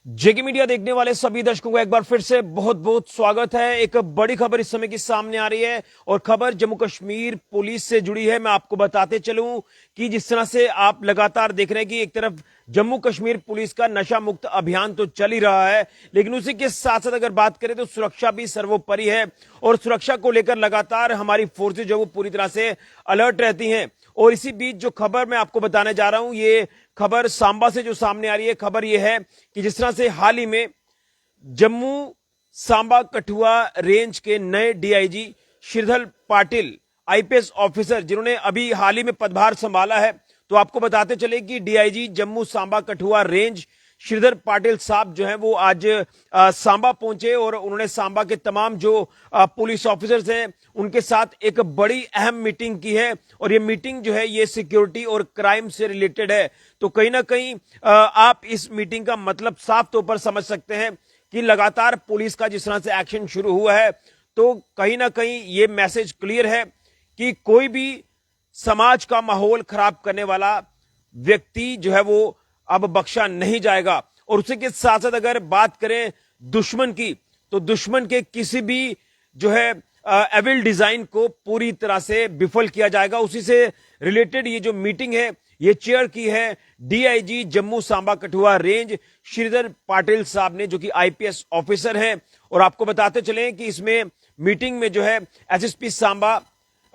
जेके media देखने वाले सभी दर्शकों को एक बार फिर से बहुत बहुत स्वागत है। एक बड़ी खबर इस समय की सामने आ रही है और खबर जम्मू कश्मीर पुलिस से जुड़ी है। मैं आपको बताते चलूं कि जिस तरह से आप लगातार देख रहे हैं कि एक तरफ जम्मू कश्मीर पुलिस का नशा मुक्त अभियान तो चल ही रहा है, लेकिन उसी के साथ साथ अगर बात करें तो सुरक्षा भी सर्वोपरि है और सुरक्षा को लेकर लगातार हमारी फोर्सेज जो वो पूरी तरह से अलर्ट रहती हैं। और इसी बीच जो खबर मैं आपको बताने जा रहा हूं, ये खबर सांबा से जो सामने आ रही है, खबर यह है कि जिस तरह से हाल ही में जम्मू सांबा कठुआ रेंज के नए DIG Shridhar Patil IPS officer जिन्होंने अभी हाल ही में पदभार संभाला है, तो आपको बताते चले कि डीआईजी जम्मू सांबा कठुआ रेंज श्रीधर पाटिल साहब जो हैं वो आज सांबा पहुंचे और उन्होंने सांबा के तमाम जो पुलिस ऑफिसर्स हैं उनके साथ एक बड़ी अहम मीटिंग की है। और ये मीटिंग जो है ये सिक्योरिटी और क्राइम से रिलेटेड है। तो कहीं ना कहीं आप इस मीटिंग का मतलब साफ तौर पर समझ सकते हैं कि लगातार पुलिस का जिस तरह से एक्शन शुरू हुआ है, तो कहीं ना कहीं ये मैसेज क्लियर है कि कोई भी समाज का माहौल खराब करने वाला व्यक्ति जो है वो अब बख्शा नहीं जाएगा। और उसी के साथ साथ अगर बात करें दुश्मन की, तो दुश्मन के किसी भी जो है एविल डिजाइन को पूरी तरह से विफल किया जाएगा। उसी से रिलेटेड ये जो मीटिंग है ये चेयर की है डीआईजी जम्मू सांबा कठुआ रेंज श्रीधर पाटिल साहब ने, जो कि आईपीएस ऑफिसर हैं। और आपको बताते चलें कि इसमें मीटिंग में जो है एसएसपी सांबा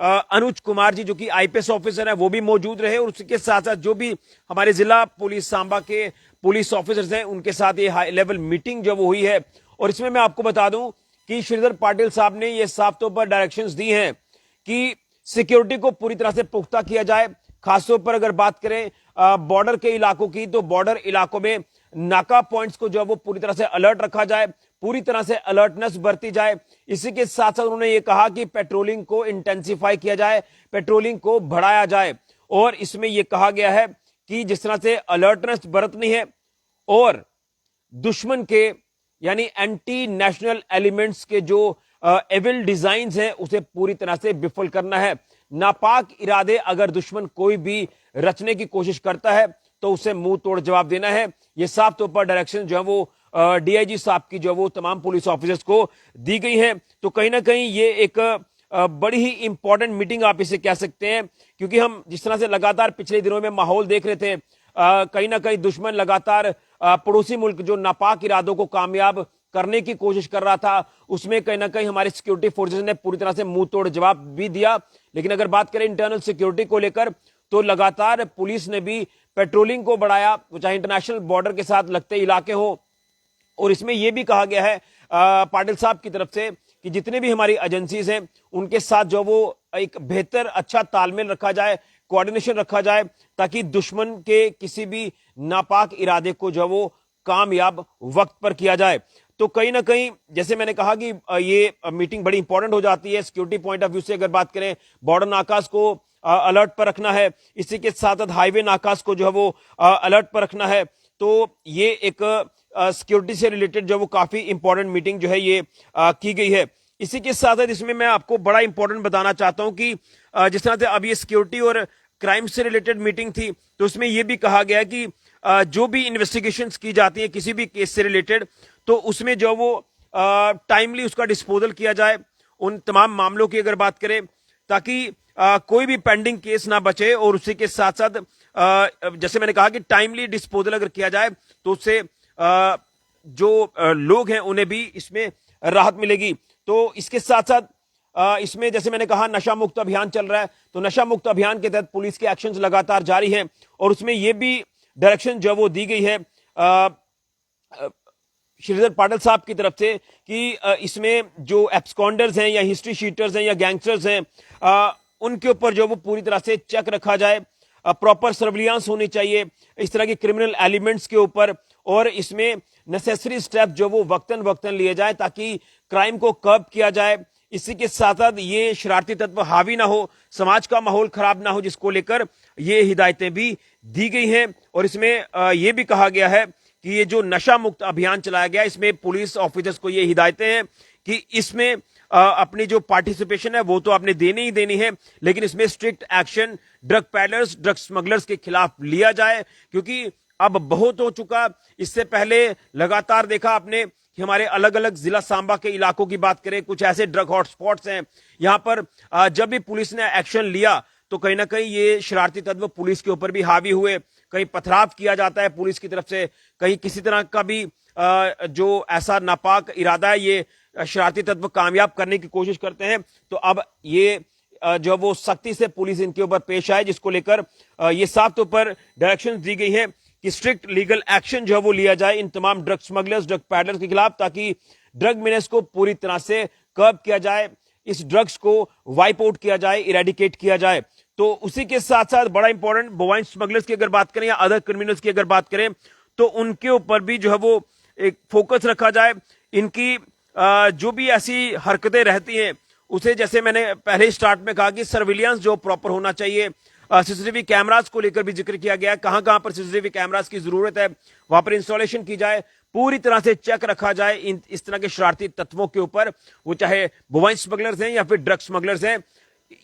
अनुज कुमार जी जो कि आईपीएस ऑफिसर है वो भी मौजूद रहे, और उसके साथ साथ जो भी हमारे जिला पुलिस सांबा के पुलिस ऑफिसर्स हैं उनके साथ ये हाई लेवल मीटिंग जो वो हुई है। और इसमें मैं आपको बता दूं कि श्रीधर पाटिल साहब ने ये साफ तौर पर डायरेक्शंस दी हैं कि सिक्योरिटी को पूरी तरह से पुख्ता किया जाए। खासतौर पर अगर बात करें बॉर्डर के इलाकों की, तो बॉर्डर इलाकों में नाका पॉइंट्स को जो है वो पूरी तरह से अलर्ट रखा जाए, पूरी तरह से अलर्टनेस बरती जाए। इसी के साथ साथ उन्होंने ये कहा कि पेट्रोलिंग को इंटेंसिफाई किया जाए, पेट्रोलिंग को बढ़ाया जाए। और इसमें यह कहा गया है कि जिस तरह से अलर्टनेस बरतनी है और दुश्मन के यानी एंटी नेशनल एलिमेंट्स के जो एविल डिजाइन्स हैं उसे पूरी तरह से विफल करना है। नापाक इरादे अगर दुश्मन कोई भी रचने की कोशिश करता है तो उसे मुंह तोड़ जवाब देना है। यह साफ तौर पर डायरेक्शन जो है वो डीआईजी साहब की जो वो तमाम पुलिस ऑफिसर्स को दी गई है। तो कहीं ना कहीं ये एक बड़ी ही इंपॉर्टेंट मीटिंग आप इसे कह सकते हैं, क्योंकि हम जिस तरह से लगातार पिछले दिनों में माहौल देख रहे थे, कहीं ना कहीं दुश्मन लगातार पड़ोसी मुल्क जो नापाक इरादों को कामयाब करने की कोशिश कर रहा था, उसमें कहीं ना कहीं हमारी सिक्योरिटी फोर्सेस ने पूरी तरह से मुंह तोड़ जवाब भी दिया। लेकिन अगर बात करें इंटरनल सिक्योरिटी को लेकर, तो लगातार पुलिस ने भी पेट्रोलिंग को बढ़ाया, चाहे इंटरनेशनल बॉर्डर के साथ लगते इलाके हो। और इसमें यह भी कहा गया है पाटिल साहब की तरफ से कि जितने भी हमारी एजेंसीज हैं उनके साथ जो वो एक बेहतर अच्छा तालमेल रखा जाए, कोऑर्डिनेशन रखा जाए, ताकि दुश्मन के किसी भी नापाक इरादे को जो वो कामयाब वक्त पर किया जाए। तो कहीं ना कहीं जैसे मैंने कहा कि ये मीटिंग बड़ी इंपॉर्टेंट हो जाती है सिक्योरिटी पॉइंट ऑफ व्यू से। अगर बात करें बॉर्डर नाकास को अलर्ट पर रखना है, इसी के साथ साथ हाईवे नाकास को जो है वो अलर्ट पर रखना है। तो ये एक सिक्योरिटी से रिलेटेड जो वो काफी इंपॉर्टेंट मीटिंग जो है ये की गई है। इसी के साथ साथ इसमें मैं आपको बड़ा इंपॉर्टेंट बताना चाहता हूं कि जिस तरह से अब ये सिक्योरिटी और क्राइम से रिलेटेड मीटिंग थी, तो उसमें यह भी कहा गया कि जो भी इन्वेस्टिगेशंस की जाती है किसी भी केस से रिलेटेड, तो उसमें जो वो टाइमली उसका डिस्पोजल किया जाए उन तमाम मामलों की अगर बात करें, ताकि कोई भी पेंडिंग केस ना बचे। और उसी के साथ साथ जैसे मैंने कहा कि टाइमली डिस्पोजल अगर किया जाए तो उससे जो लोग हैं उन्हें भी इसमें राहत मिलेगी। तो इसके साथ साथ इसमें जैसे मैंने कहा नशा मुक्त अभियान चल रहा है, तो नशा मुक्त अभियान के तहत पुलिस के एक्शंस लगातार जारी हैं। और उसमें यह भी डायरेक्शन जो वो दी गई है श्रीधर पाटिल साहब की तरफ से कि इसमें जो एब्सकॉन्डर्स हैं या हिस्ट्री शीटर्स हैं या गैंगस्टर्स हैं उनके ऊपर जो वो पूरी तरह से चेक रखा जाए, प्रॉपर सर्विलांस होनी चाहिए इस तरह के क्रिमिनल एलिमेंट्स के ऊपर। और इसमें नेसेसरी स्टेप जो वो वक्तन वक्तन लिए जाए ताकि क्राइम को कर्ब किया जाए। इसी के साथ साथ ये शरारती तत्व हावी ना हो, समाज का माहौल खराब ना हो, जिसको लेकर ये हिदायतें भी दी गई हैं। और इसमें यह भी कहा गया है कि ये जो नशा मुक्त अभियान चलाया गया इसमें पुलिस ऑफिसर्स को ये हिदायतें हैं कि इसमें अपनी जो पार्टिसिपेशन है वो तो आपने देनी ही देनी है, लेकिन इसमें strict action drug peddlers drug smugglers के खिलाफ लिया जाए, क्योंकि अब बहुत हो चुका। इससे पहले लगातार देखा आपने कि हमारे अलग अलग जिला सांबा के इलाकों की बात करें, कुछ ऐसे ड्रग हॉटस्पॉट्स हैं यहां पर जब भी पुलिस ने एक्शन लिया तो कहीं ना कहीं ये शरारती तत्व पुलिस के ऊपर भी हावी हुए। कहीं पथराव किया जाता है पुलिस की तरफ से, कहीं किसी तरह का भी जो ऐसा नापाक इरादा है ये शरारती तत्व कामयाब करने की कोशिश करते हैं। तो अब ये जो वो सख्ती से पुलिस इनके ऊपर पेश आए, जिसको लेकर ये साफ तौर पर डायरेक्शंस दी गई है कि स्ट्रिक्ट लीगल एक्शन जो है वो लिया जाए इन तमाम ड्रग स्मगलर्स, ड्रग पैडलर्स के खिलाफ, ताकि ड्रग मीनेस को पूरी तरह से कर्ब किया जाए, इस ड्रग्स को वाइप आउट किया जाए, इरेडिकेट किया जाए। तो उसी के साथ साथ बड़ा इंपॉर्टेंट बोवाइन स्मगलर्स की अगर बात करें या अदर क्रिमिनल्स की अगर बात करें तो उनके ऊपर भी जो है वो एक फोकस रखा जाए। इनकी जो भी ऐसी हरकतें रहती हैं उसे, जैसे मैंने पहले स्टार्ट में कहा कि सर्विलियंस जो प्रॉपर होना चाहिए, सीसीटीवी कैमरास को लेकर भी जिक्र किया गया है, कहां कहां पर सीसीटीवी कैमरास की जरूरत है वहां पर इंस्टॉलेशन की जाए, पूरी तरह से चेक रखा जाए इस तरह के शरारती तत्वों के ऊपर, वो चाहे बोवाइन स्मगलर्स हैं या फिर ड्रग स्मगलर्स हैं,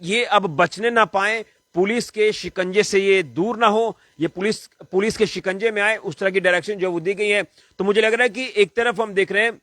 ये अब बचने ना पाए, पुलिस के शिकंजे से ये दूर ना हो, ये पुलिस के शिकंजे में आए, उस तरह की डायरेक्शन जो वो दी गई है। तो मुझे लग रहा है कि एक तरफ हम देख रहे हैं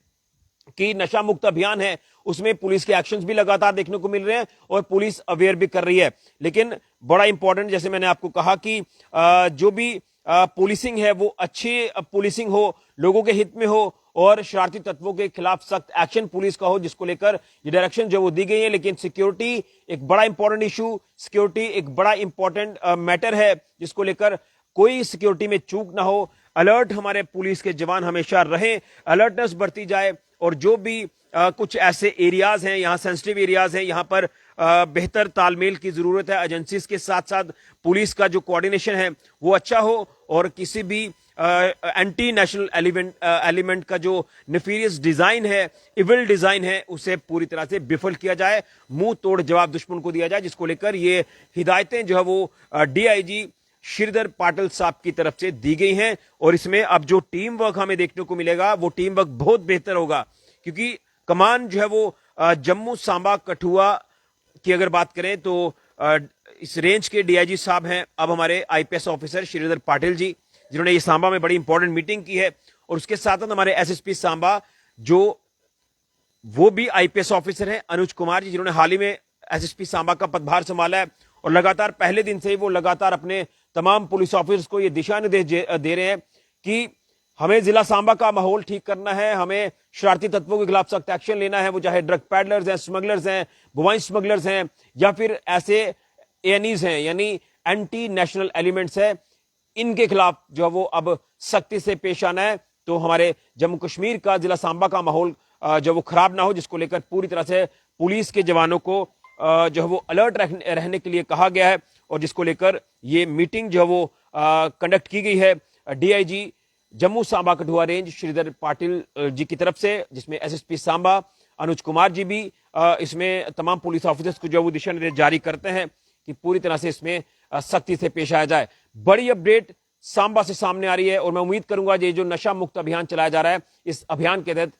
कि नशा मुक्त अभियान है, उसमें पुलिस के एक्शंस भी लगातार देखने को मिल रहे हैं और पुलिस अवेयर भी कर रही है। लेकिन बड़ा इंपॉर्टेंट, जैसे मैंने आपको कहा कि जो भी पुलिसिंग है वो अच्छी पुलिसिंग हो, लोगों के हित में हो और शरारती तत्वों के खिलाफ सख्त एक्शन पुलिस का हो, जिसको लेकर ये डायरेक्शन जो वो दी गई है। लेकिन सिक्योरिटी एक बड़ा इंपॉर्टेंट इशू, सिक्योरिटी एक बड़ा इंपॉर्टेंट मैटर है, जिसको लेकर कोई सिक्योरिटी में चूक ना हो, अलर्ट हमारे पुलिस के जवान हमेशा रहें, अलर्टनेस बढ़ती जाए और जो भी कुछ ऐसे एरियाज हैं, यहाँ सेंसिटिव एरियाज हैं, यहाँ पर बेहतर तालमेल की जरूरत है, एजेंसीज के साथ साथ पुलिस का जो कोऑर्डिनेशन है वो अच्छा हो और किसी भी एंटी नेशनल एलिमेंट का जो नेफीरियस डिजाइन है, इविल डिजाइन है, उसे पूरी तरह से विफल किया जाए, मुंह तोड़ जवाब दुश्मन को दिया जाए, जिसको लेकर ये हिदायतें जो है वो डीआईजी श्रीधर पाटिल साहब की तरफ से दी गई हैं। और इसमें अब जो टीम वर्क हमें देखने को मिलेगा वो टीम वर्क बहुत बेहतर होगा, क्योंकि कमान जो है वो जम्मू सांबा कठुआ की अगर बात करें तो इस रेंज के डीआईजी साहब हैं अब हमारे आईपीएस ऑफिसर श्रीधर पाटिल जी, जिन्होंने ये सांबा में बड़ी इंपॉर्टेंट मीटिंग की है। और उसके साथ साथ हमारे एसएसपी सांबा जो वो भी आईपीएस ऑफिसर हैं अनुज कुमार जी, जिन्होंने हाल ही में एसएसपी सांबा का पदभार संभाला है और लगातार पहले दिन से ही वो लगातार अपने तमाम पुलिस ऑफिसर्स को ये दिशा निर्देश दे रहे हैं कि हमें जिला सांबा का माहौल ठीक करना है, हमें शरारती तत्वों के खिलाफ सख्त एक्शन लेना है, वो चाहे ड्रग पैडलर्स हैं, स्मगलर्स हैं, बोवाइन स्मगलर्स हैं या फिर ऐसे एएनईज हैं यानी एंटी नेशनल एलिमेंट्स हैं, इनके खिलाफ जो वो अब सख्ती से पेश आना है। तो हमारे जम्मू कश्मीर का जिला सांबा का माहौल जो वो खराब ना हो, जिसको लेकर पूरी तरह से पुलिस के जवानों को जो है वो अलर्ट रहने के लिए कहा गया है और जिसको लेकर ये मीटिंग जो है वो कंडक्ट की गई है डीआईजी जम्मू सांबा कठुआ रेंज श्रीधर पाटिल जी की तरफ से, जिसमें एसएसपी सांबा अनुज कुमार जी भी इसमें तमाम पुलिस ऑफिसर्स को जो वो दिशा निर्देश जारी करते हैं कि पूरी तरह से इसमें सख्ती से पेश आया जाए। बड़ी अपडेट सांबा से सामने आ रही है और मैं उम्मीद करूंगा ये जो नशा मुक्त अभियान चलाया जा रहा है, इस अभियान के तहत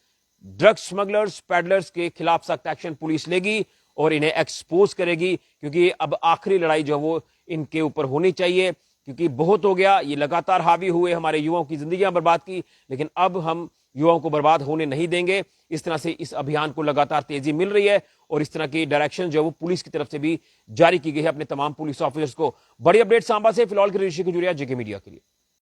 ड्रग स्मगलर्स पैडलर्स के खिलाफ सख्त एक्शन पुलिस लेगी और इन्हें एक्सपोज करेगी, क्योंकि अब आखिरी लड़ाई जो वो इनके ऊपर होनी चाहिए, क्योंकि बहुत हो गया, ये लगातार हावी हुए, हमारे युवाओं की जिंदगियां बर्बाद की, लेकिन अब हम युवाओं को बर्बाद होने नहीं देंगे। इस तरह से इस अभियान को लगातार तेजी मिल रही है और इस तरह की डायरेक्शन जो वो पुलिस की तरफ से भी जारी की गई है अपने तमाम पुलिस ऑफिसर्स को। बड़ी अपडेट सांबा से फिलहाल की ऋषि खजुरिया, जेके मीडिया के लिए।